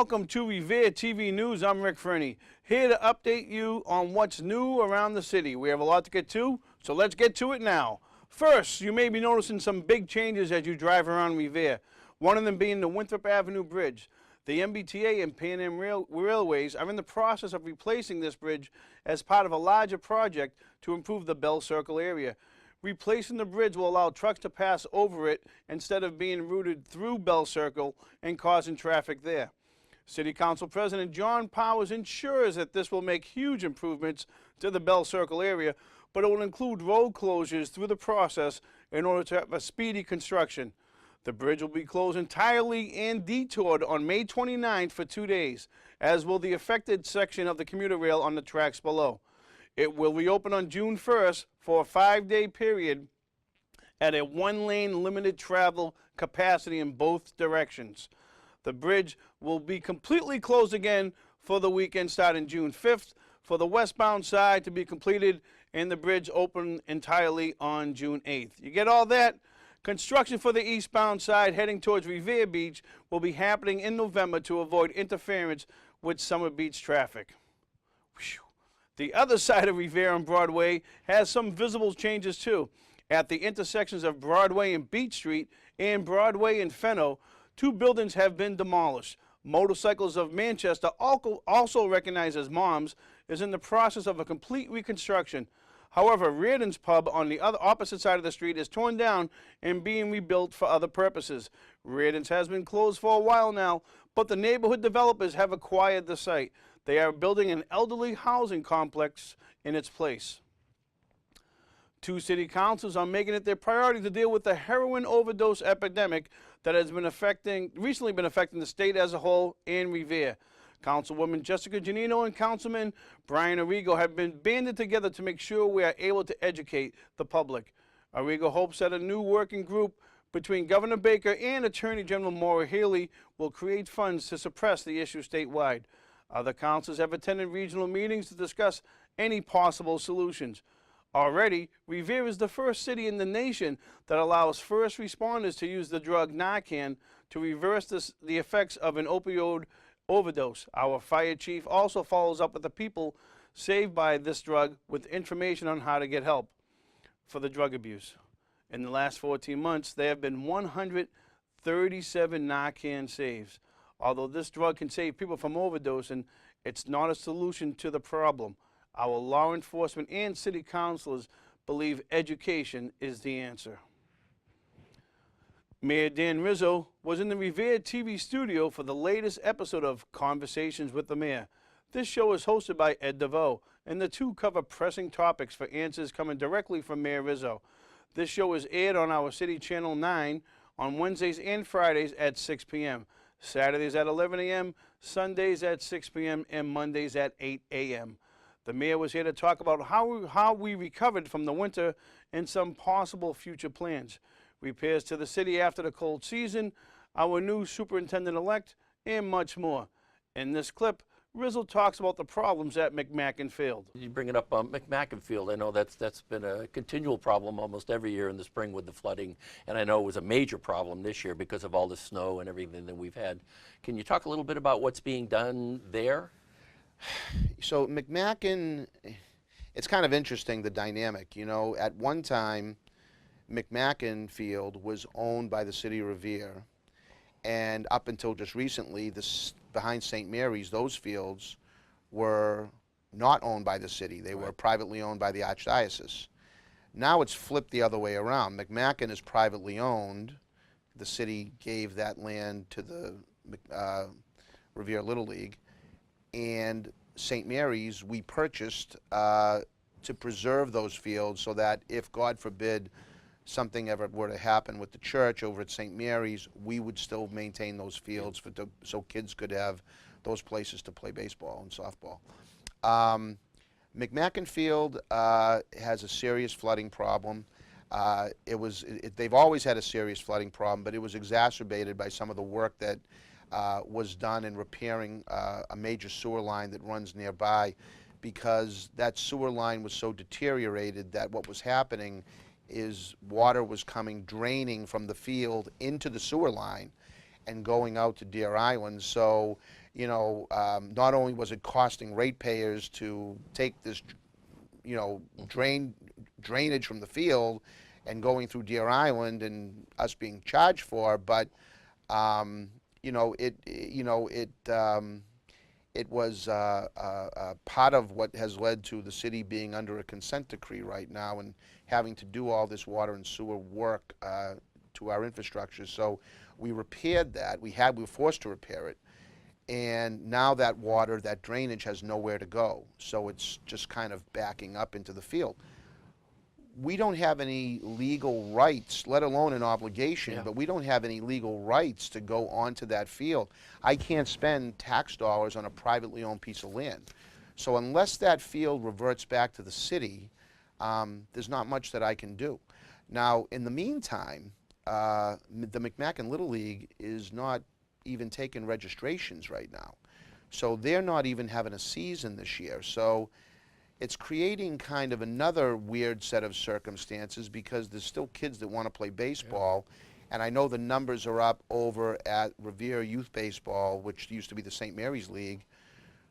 welcome to Revere TV News. I'm Rick Freni, here to update you on what's new around the city. We have a lot to get to, so let's get to it now. First, you may be noticing some big changes as you drive around Revere, one of them being the Winthrop Avenue Bridge. The MBTA and Pan Am Railways are in the process of replacing this bridge as part of a larger project to improve the Bell Circle area. Replacing the bridge will allow trucks to pass over it instead of being routed through Bell Circle and causing traffic there. City Council President John Powers ensures that this will make huge improvements to the Bell Circle area, but it will include road closures through the process in order to have a speedy construction. The bridge will be closed entirely and detoured on May 29th for 2 days, as will the affected section of the commuter rail on the tracks below. It will reopen on June 1st for a 5-day period at a 1-lane limited travel capacity in both directions. The bridge will be completely closed again for the weekend starting June 5th for the westbound side to be completed, and the bridge open entirely on June 8th. You get all that? Construction for the eastbound side heading towards Revere Beach will be happening in November to avoid interference with Summer Beach traffic. Whew. The other side of Revere on Broadway has some visible changes too. At the intersections of Broadway and Beach Street and Broadway and Fenno, 2 buildings have been demolished. Motorcycles of Manchester, also recognized as Moms, is in the process of a complete reconstruction. However, Reardon's Pub on the opposite side of the street is torn down and being rebuilt for other purposes. Reardon's has been closed for a while now, but the neighborhood developers have acquired the site. They are building an elderly housing complex in its place. 2 city councils are making it their priority to deal with the heroin overdose epidemic that has recently been affecting the state as a whole and Revere. Councilwoman Jessica Giannino and Councilman Brian Arrigo have been banded together to make sure we are able to educate the public. Arrigo hopes that a new working group between Governor Baker and Attorney General Maura Healey will create funds to suppress the issue statewide. Other councils have attended regional meetings to discuss any possible solutions. Already, Revere is the first city in the nation that allows first responders to use the drug Narcan to reverse the effects of an opioid overdose. Our fire chief also follows up with the people saved by this drug with information on how to get help for the drug abuse. In the last 14 months, there have been 137 Narcan saves. Although this drug can save people from overdosing, it's not a solution to the problem. Our law enforcement and city councilors believe education is the answer. Mayor Dan Rizzo was in the Revere TV studio for the latest episode of Conversations with the Mayor. This show is hosted by Ed DeVoe, and the two cover pressing topics for answers coming directly from Mayor Rizzo. This show is aired on our City Channel 9 on Wednesdays and Fridays at 6 p.m., Saturdays at 11 a.m., Sundays at 6 p.m., and Mondays at 8 a.m. The mayor was here to talk about how we recovered from the winter and some possible future plans. Repairs to the city after the cold season, our new superintendent-elect, and much more. In this clip, Rizzo talks about the problems at McMacken Field. You bring it up on McMacken Field. I know that's been a continual problem almost every year in the spring with the flooding, and I know it was a major problem this year because of all the snow and everything that we've had. Can you talk a little bit about what's being done there? So McMacken, it's kind of interesting, the dynamic. You know, at one time, McMacken Field was owned by the city of Revere, and up until just recently, behind St. Mary's, those fields were not owned by the city. They were privately owned by the Archdiocese. Now it's flipped the other way around. McMacken is privately owned. The city gave that land to the Revere Little League, and St. Mary's we purchased to preserve those fields so that if, God forbid, something ever were to happen with the church over at St. Mary's, we would still maintain those fields so kids could have those places to play baseball and softball. McMacken Field has a serious flooding problem. They've always had a serious flooding problem, but it was exacerbated by some of the work that was done in repairing a major sewer line that runs nearby, because that sewer line was so deteriorated that what was happening is water was draining from the field into the sewer line and going out to Deer Island. So not only was it costing ratepayers to take this, drainage from the field and going through Deer Island and us being charged for, but it was part of what has led to the city being under a consent decree right now and having to do all this water and sewer work to our infrastructure. So we repaired that. We were forced to repair it. And now that water, that drainage has nowhere to go. So it's just kind of backing up into the field. We don't have any legal rights, let alone an obligation, but we don't have any legal rights to go onto that field. I can't spend tax dollars on a privately owned piece of land. So unless that field reverts back to the city, there's not much that I can do. Now, in the meantime, the McMacken Little League is not even taking registrations right now. So they're not even having a season this year. So it's creating kind of another weird set of circumstances because there's still kids that want to play baseball. And I know the numbers are up over at Revere Youth Baseball, which used to be the St. Mary's League.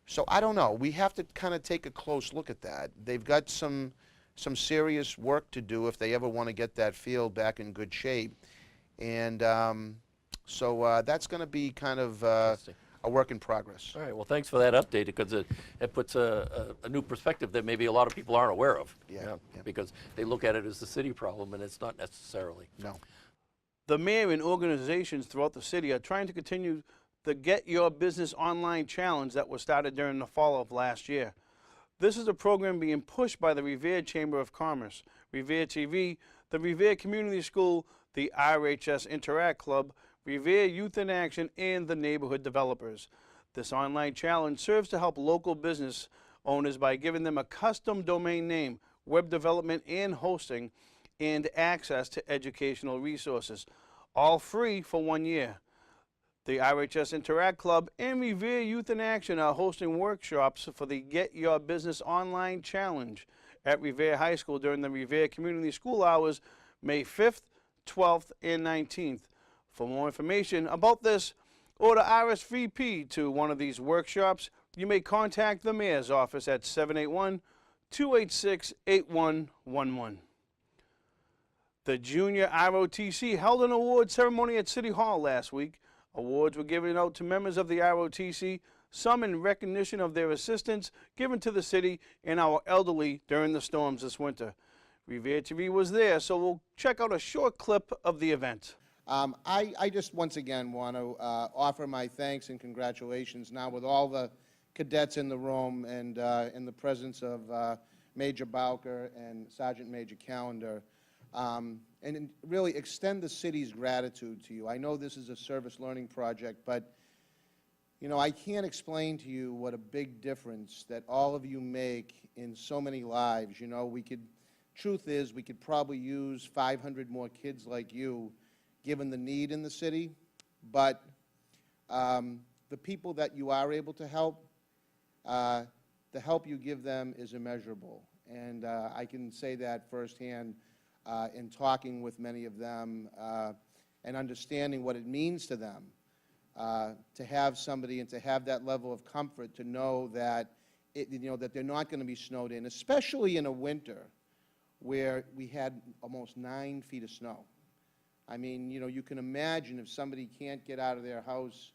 So I don't know. We have to kind of take a close look at that. They've got some serious work to do if they ever want to get that field back in good shape. And so that's going to be kind of a work in progress. All right, well, thanks for that update because it puts a new perspective that maybe a lot of people aren't aware of. Yeah. Because they look at it as the city problem and it's not necessarily. No. The mayor and organizations throughout the city are trying to continue the Get Your Business Online Challenge that was started during the fall of last year. This is a program being pushed by the Revere Chamber of Commerce, Revere TV, the Revere Community School, the RHS Interact Club, Revere Youth in Action, and the neighborhood developers. This online challenge serves to help local business owners by giving them a custom domain name, web development and hosting, and access to educational resources, all free for 1 year. The RHS Interact Club and Revere Youth in Action are hosting workshops for the Get Your Business Online Challenge at Revere High School during the Revere Community School hours, May 5th, 12th, and 19th. For more information about this or to RSVP to one of these workshops, you may contact the Mayor's office at 781-286-8111. The Junior ROTC held an award ceremony at City Hall last week. Awards were given out to members of the ROTC, some in recognition of their assistance given to the city and our elderly during the storms this winter. Revere TV was there, so we'll check out a short clip of the event. I just once again want to offer my thanks and congratulations now with all the cadets in the room and in the presence of Major Bowker and Sergeant Major Callender, and really extend the city's gratitude to you. I know this is a service learning project, but I can't explain to you what a big difference that all of you make in so many lives. Truth is, we could probably use 500 more kids like you given the need in the city, but the people that you are able to help, the help you give them is immeasurable. And I can say that firsthand in talking with many of them and understanding what it means to them to have somebody and to have that level of comfort to know that, that they're not going to be snowed in, especially in a winter where we had almost 9 feet of snow. I mean, you can imagine if somebody can't get out of their house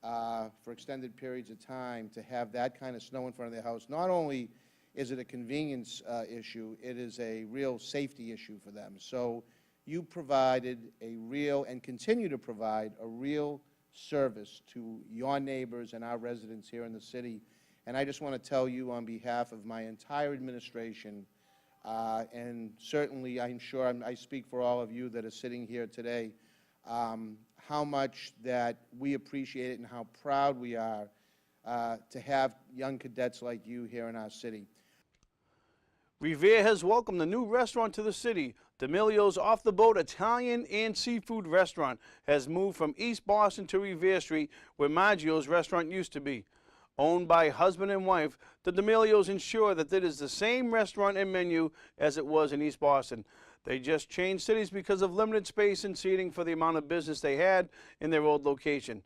for extended periods of time to have that kind of snow in front of their house. Not only is it a convenience issue, it is a real safety issue for them. So you provided a real, and continue to provide, a real service to your neighbors and our residents here in the city. And I just want to tell you on behalf of my entire administration, and certainly I'm sure I speak for all of you that are sitting here today, how much that we appreciate it and how proud we are to have young cadets like you here in our city. Revere has welcomed a new restaurant to the city. D'Amelio's Off the Boat Italian and Seafood Restaurant has moved from East Boston to Revere Street, where Maggio's restaurant used to be. Owned by husband and wife, the D'Amelios ensure that it is the same restaurant and menu as it was in East Boston. They just changed cities because of limited space and seating for the amount of business they had in their old location.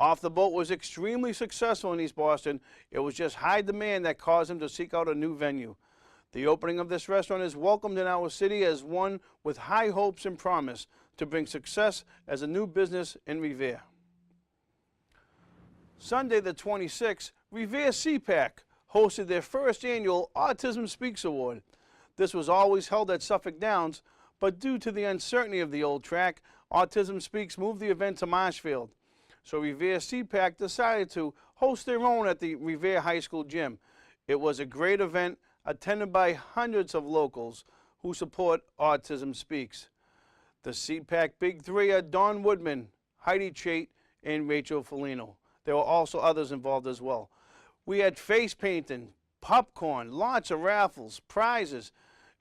Off the Boat was extremely successful in East Boston. It was just high demand that caused him to seek out a new venue. The opening of this restaurant is welcomed in our city as one with high hopes and promise to bring success as a new business in Revere. Sunday the 26th, Revere CPAC hosted their first annual Autism Speaks Award. This was always held at Suffolk Downs, but due to the uncertainty of the old track, Autism Speaks moved the event to Marshfield. So Revere CPAC decided to host their own at the Revere High School gym. It was a great event attended by hundreds of locals who support Autism Speaks. The CPAC Big Three are Don Woodman, Heidi Chait, and Rachel Felino. There were also others involved as well. We had face painting, popcorn, lots of raffles, prizes,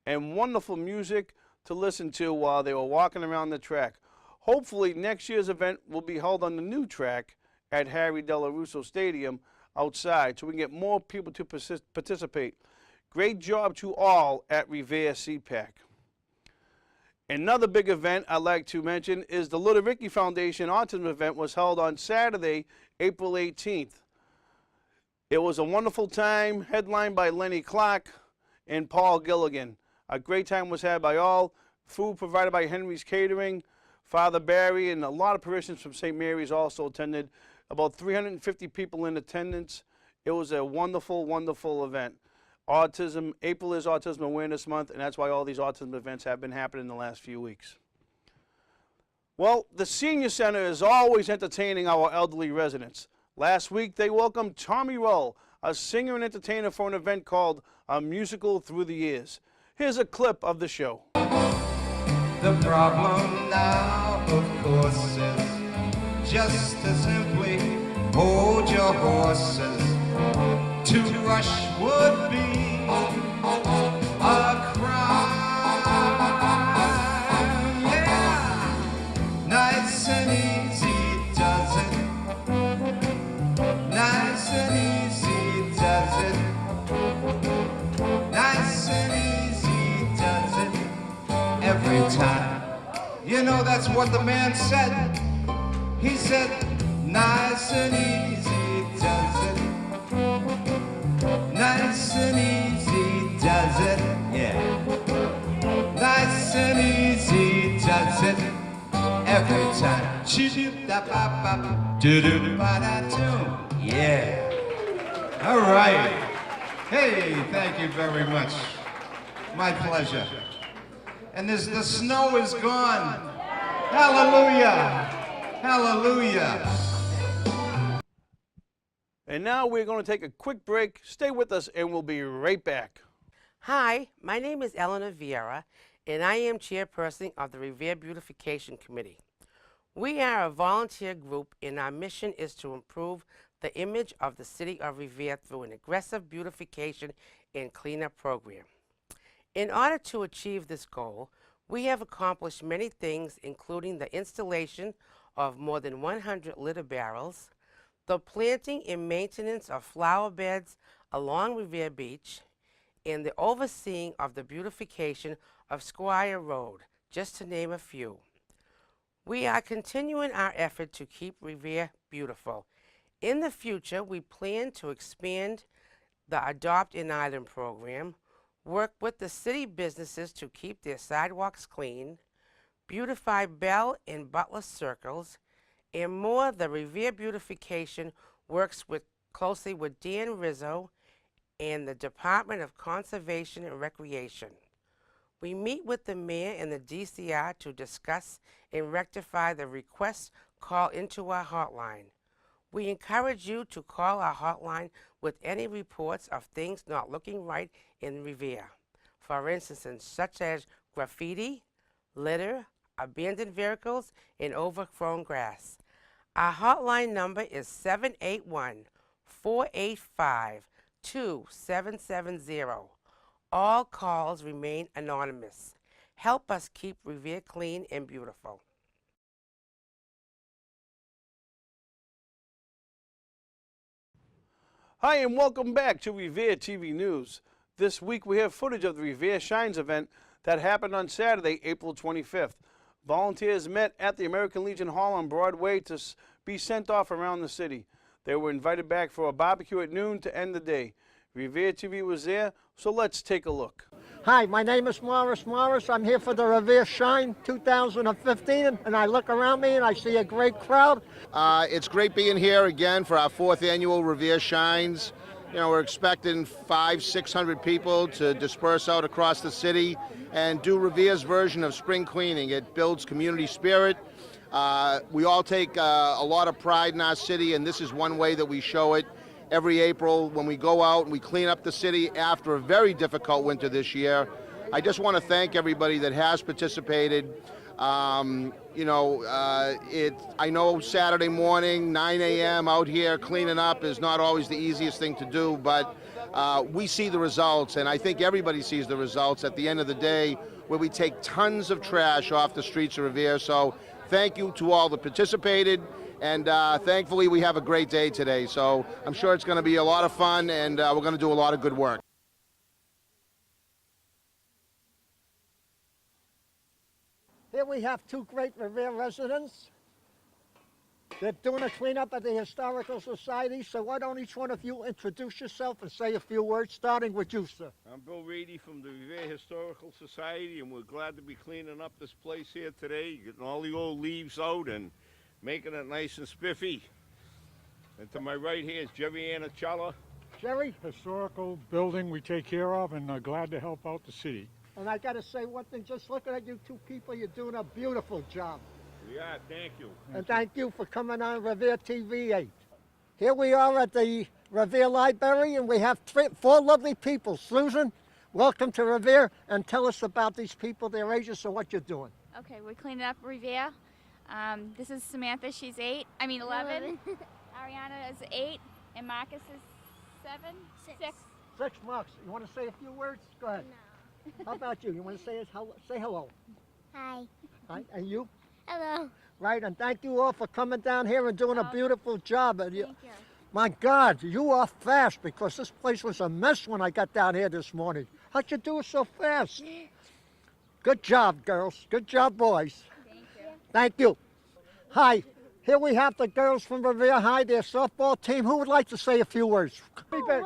and wonderful music to listen to while they were walking around the track. Hopefully next year's event will be held on the new track at Harry Delarusso Stadium outside so we can get more people to participate. Great job to all at Revere CPAC. Another big event I'd like to mention is the Little Ricky Foundation Autism event was held on Saturday, April 18th. It was a wonderful time, headlined by Lenny Clark and Paul Gilligan. A great time was had by all. Food provided by Henry's Catering. Father Barry and a lot of parishioners from St. Mary's also attended. About 350 people in attendance. It was a wonderful, wonderful event. April is Autism Awareness Month, and that's why all these autism events have been happening in the last few weeks. Well, the Senior Center is always entertaining our elderly residents. Last week, they welcomed Tommy Roll, a singer and entertainer, for an event called A Musical Through the Years. Here's a clip of the show. The problem now, of course, is just to simply hold your horses. To rush would be a crime. Yeah, nice and easy does it. Nice and easy does it. Nice and easy does it. Every time. You know, that's what the man said. He said, nice and easy does it. Nice and easy does it, yeah. Nice and easy does it every time. Choo-doo-da-ba-ba, doo-doo-ba-da-doo, yeah. All right. Hey, thank you very much. My pleasure. And the snow is gone. Hallelujah. Hallelujah. And now we're going to take a quick break. Stay with us and we'll be right back. Hi, my name is Eleanor Vieira, and I am chairperson of the Revere Beautification Committee. We are a volunteer group, and our mission is to improve the image of the city of Revere through an aggressive beautification and cleanup program. In order to achieve this goal, we have accomplished many things, including the installation of more than 100 litter barrels, the planting and maintenance of flower beds along Revere Beach, and the overseeing of the beautification of Squire Road, just to name a few. We are continuing our effort to keep Revere beautiful. In the future, we plan to expand the Adopt an Island program, work with the city businesses to keep their sidewalks clean, beautify Bell and Butler circles, and more. The Revere Beautification works closely with Dan Rizzo and the Department of Conservation and Recreation. We meet with the mayor and the DCR to discuss and rectify the requests called into our hotline. We encourage you to call our hotline with any reports of things not looking right in Revere. For instance, such as graffiti, litter, abandoned vehicles, and overgrown grass. Our hotline number is 781-485-2770. All calls remain anonymous. Help us keep Revere clean and beautiful. Hi and welcome back to Revere TV News. This week we have footage of the Revere Shines event that happened on Saturday, April 25th. Volunteers met at the American Legion Hall on Broadway to be sent off around the city. They were invited back for a barbecue at noon to end the day. Revere TV was there, so let's take a look. Hi, my name is Morris Morris. I'm here for the Revere Shine 2015, and I look around me and I see a great crowd. It's great being here again for our 4th annual Revere Shines. You know, we're expecting 500-600 people to disperse out across the city and do Revere's version of spring cleaning. It builds community spirit. We all take a lot of pride in our city, and this is one way that we show it. Every April when we go out and we clean up the city after a very difficult winter this year. I just want to thank everybody that has participated. I know Saturday morning, 9 a.m. out here cleaning up is not always the easiest thing to do, but we see the results, and I think everybody sees the results at the end of the day, where we take tons of trash off the streets of Revere. So thank you to all that participated, and thankfully we have a great day today. So I'm sure it's going to be a lot of fun, and we're going to do a lot of good work. Here we have two great Revere residents. They're doing a cleanup at the Historical Society, so why don't each one of you introduce yourself and say a few words, starting with you, sir. I'm Bill Reedy from the Revere Historical Society, and we're glad to be cleaning up this place here today, getting all the old leaves out and making it nice and spiffy. And to my right here is Jerry Anacella. Jerry, Historical building we take care of, and glad to help out the city. and I got to say one thing, just looking at you two people, you're doing a beautiful job. Yeah, thank you. And thank you for coming on Revere TV 8. Here we are at the Revere Library, and we have four lovely people. Susan, welcome to Revere, and tell us about these people, their ages, and what you're doing. Okay, we're cleaning up Revere. This is Samantha, she's 11. Ariana is 8, and Marcus is 7? 6. 6 Marks. You want to say a few words? Go ahead. No. How about you? You want to say hello? Hi. Hi. And you? Hello. Right, and thank you all for coming down here and doing a beautiful job. Thank you. My God, you are fast, because this place was a mess when I got down here this morning. How'd you do it so fast? Good job, girls. Good job, boys. Thank you. Thank you. Hi, here we have the girls from Revere High, their softball team. Who would like to say a few words?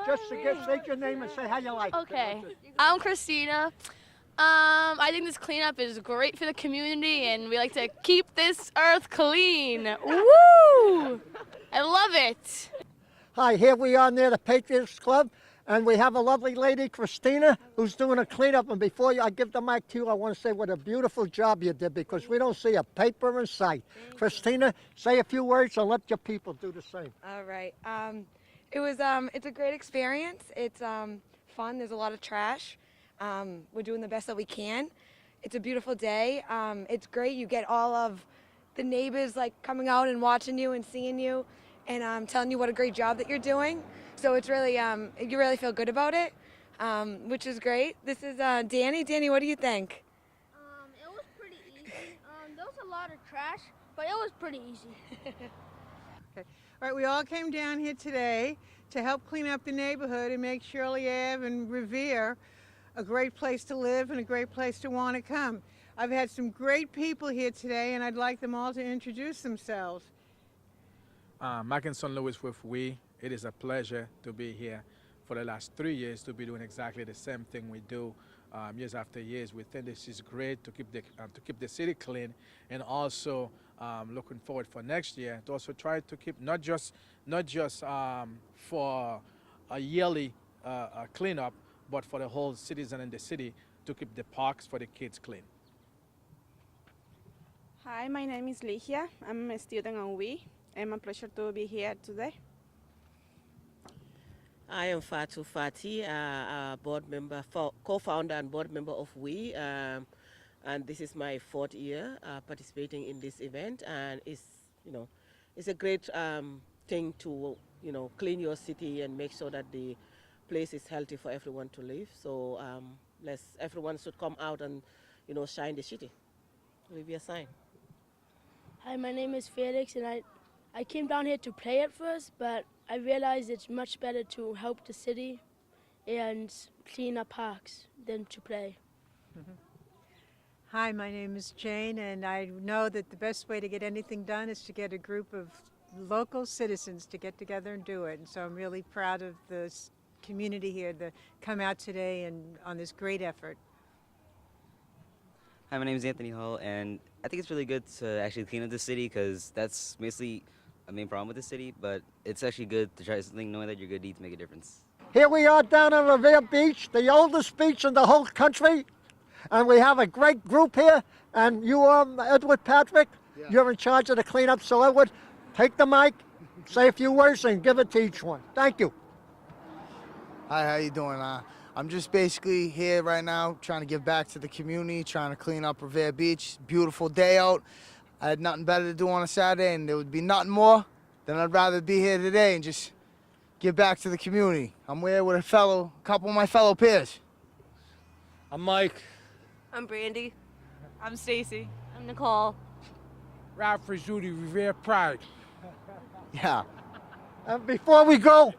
Just to state your name and say how you like it. Okay, I'm Christina. I think this cleanup is great for the community, and we like to keep this earth clean. Woo! I love it. Hi, here we are near the Patriots Club, and we have a lovely lady, Christina, who's doing a cleanup. And before I give the mic to you, I want to say what a beautiful job you did, because we don't see a paper in sight. Christina, say a few words and let your people do the same. All right. It's a great experience. It's fun. There's a lot of trash. We're doing the best that we can. It's a beautiful day. It's great. You get all of the neighbors like coming out and watching you and seeing you, and telling you what a great job that you're doing. So it's really, you really feel good about it, which is great. This is Danny. Danny, what do you think? It was pretty easy. There was a lot of trash, but it was pretty easy. Okay. All right, we all came down here today to help clean up the neighborhood and make Shirley Ave and Revere a great place to live and a great place to want to come. I've had some great people here today, and I'd like them all to introduce themselves. Mackinson Lewis with We. It is a pleasure to be here for the last 3 years to be doing exactly the same thing we do years after years. We think this is great to keep the city clean, and also looking forward for next year to also try to keep not just for a yearly cleanup, but for the whole citizen in the city to keep the parks for the kids clean. Hi, my name is Ligia. I'm a student on We. It's a pleasure to be here today. I am Fatu Fati, a board member, co-founder and board member of We, and this is my 4th year participating in this event, and it's a great thing to clean your city and make sure that the place is healthy for everyone to live. So everyone should come out and shine the city. Leave your sign. Hi, my name is Felix, and I came down here to play at first, but I realized it's much better to help the city and clean up parks than to play. Hi, my name is Jane, and I know that the best way to get anything done is to get a group of local citizens to get together and do it. And so I'm really proud of the community here to come out today and on this great effort. Hi, my name is Anthony Hall, and I think it's really good to actually clean up the city because that's basically a main problem with the city, but it's actually good to try something knowing that your good deeds make a difference. Here we are down on Revere Beach, the oldest beach in the whole country. And we have a great group here. And you, Edward Patrick, you're in charge of the cleanup. So Edward, take the mic, say a few words, and give it to each one. Thank you. Hi, how you doing? I'm just basically here right now trying to give back to the community, trying to clean up Revere Beach. Beautiful day out. I had nothing better to do on a Saturday, and there would be nothing more than I'd rather be here today and just give back to the community. I'm here with a couple of my fellow peers. I'm Mike. I'm Brandy. I'm Stacy. I'm Nicole. Ralph Judy, Revere Pride. Yeah. And before we go,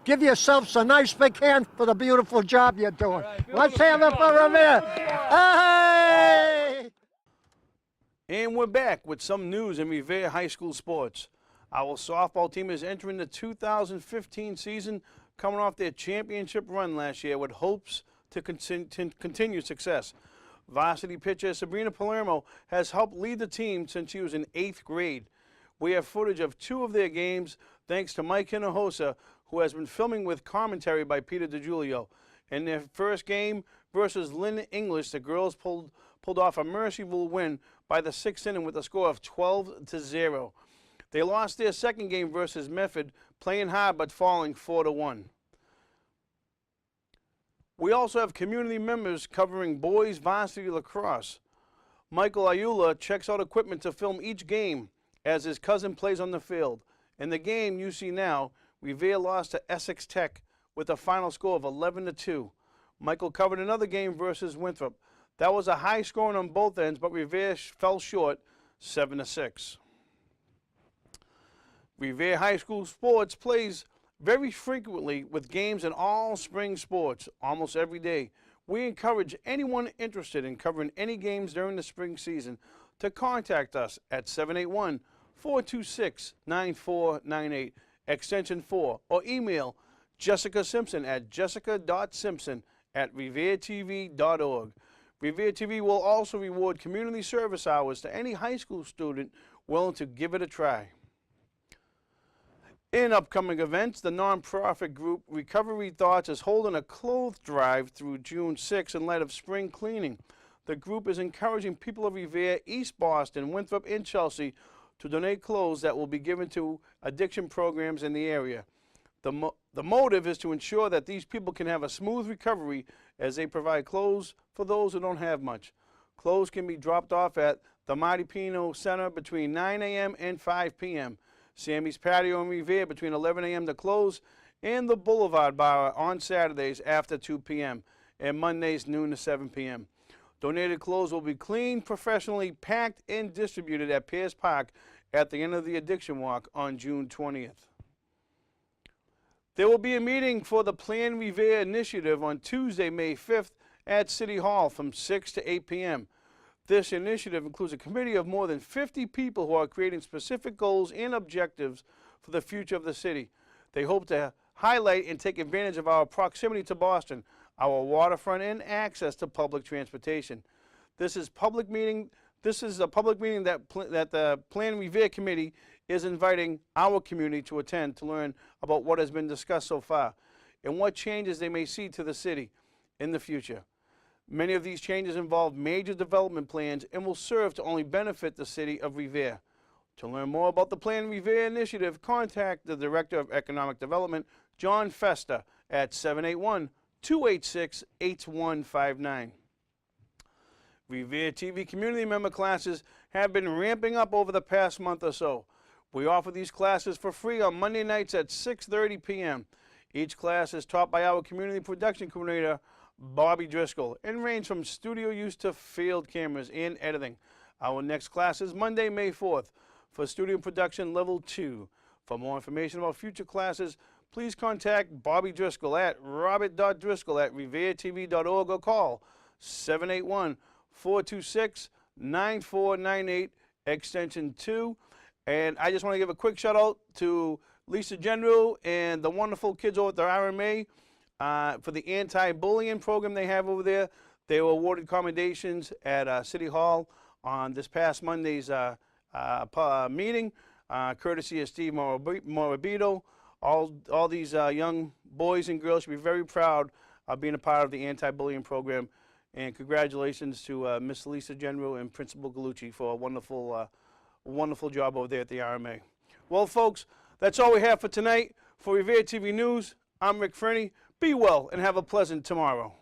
give yourselves a nice big hand for the beautiful job you're doing. Let's have it for Revere. Hey! And we're back with some news in Revere High School sports. Our softball team is entering the 2015 season, coming off their championship run last year with hopes to continue success. Varsity pitcher Sabrina Palermo has helped lead the team since she was in 8th grade. We have footage of 2 of their games thanks to Mike Hinojosa, who has been filming with commentary by Peter DiGiulio. In their first game versus Lynn English, the girls pulled off a merciful win by the 6th inning with a score of 12-0. They lost their second game versus Medford, playing hard but falling 4-1. We also have community members covering boys varsity lacrosse. Michael Ayula checks out equipment to film each game as his cousin plays on the field. In the game you see now, Revere lost to Essex Tech with a final score of 11-2. Michael covered another game versus Winthrop. That was a high scoring on both ends, but Revere fell short 7-6. Revere High School Sports plays very frequently with games in all spring sports, almost every day. We encourage anyone interested in covering any games during the spring season to contact us at 781-426-9498, extension 4, or email Jessica Simpson at jessica.simpson@reveretv.org. Revere TV will also reward community service hours to any high school student willing to give it a try. In upcoming events, the nonprofit group Recovery Thoughts is holding a clothes drive through June 6 in light of spring cleaning. The group is encouraging people of Revere, East Boston, Winthrop, and Chelsea to donate clothes that will be given to addiction programs in the area. The motive is to ensure that these people can have a smooth recovery as they provide clothes for those who don't have much. Clothes can be dropped off at the Marty Pino Center between 9 a.m. and 5 p.m., Sammy's Patio in Revere between 11 a.m. to close, and the Boulevard Bar on Saturdays after 2 p.m. and Mondays noon to 7 p.m. Donated clothes will be cleaned, professionally packed, and distributed at Pierce Park at the end of the Addiction Walk on June 20th. There will be a meeting for the Plan Revere initiative on Tuesday, May 5th at City Hall from 6 to 8 p.m. This initiative includes a committee of more than 50 people who are creating specific goals and objectives for the future of the city. They hope to highlight and take advantage of our proximity to Boston, our waterfront, and access to public transportation. This is a public meeting that the Plan Revere Committee is inviting our community to attend to learn about what has been discussed so far and what changes they may see to the city in the future. Many of these changes involve major development plans and will serve to only benefit the city of Revere. To learn more about the Plan Revere initiative, contact the Director of Economic Development, John Festa, at 781-286-8159. Revere TV community member classes have been ramping up over the past month or so. We offer these classes for free on Monday nights at 6:30 p.m. Each class is taught by our community production coordinator, Bobby Driscoll, and range from studio use to field cameras and editing. Our next class is Monday, May 4th for studio production level 2. For more information about future classes, please contact Bobby Driscoll at robert.driscoll@reveretv.org or call 426-9498, extension 2. And I just want to give a quick shout out to Lisa General and the wonderful kids over at the RMA for the anti-bullying program they have over there. They were awarded commendations at City Hall on this past Monday's meeting, courtesy of Steve Morabito. All these young boys and girls should be very proud of being a part of the anti-bullying program. And congratulations to Miss Lisa General and Principal Gallucci for a wonderful job over there at the RMA. Well, folks, that's all we have for tonight. For Revere TV News, I'm Rick Freni. Be well and have a pleasant tomorrow.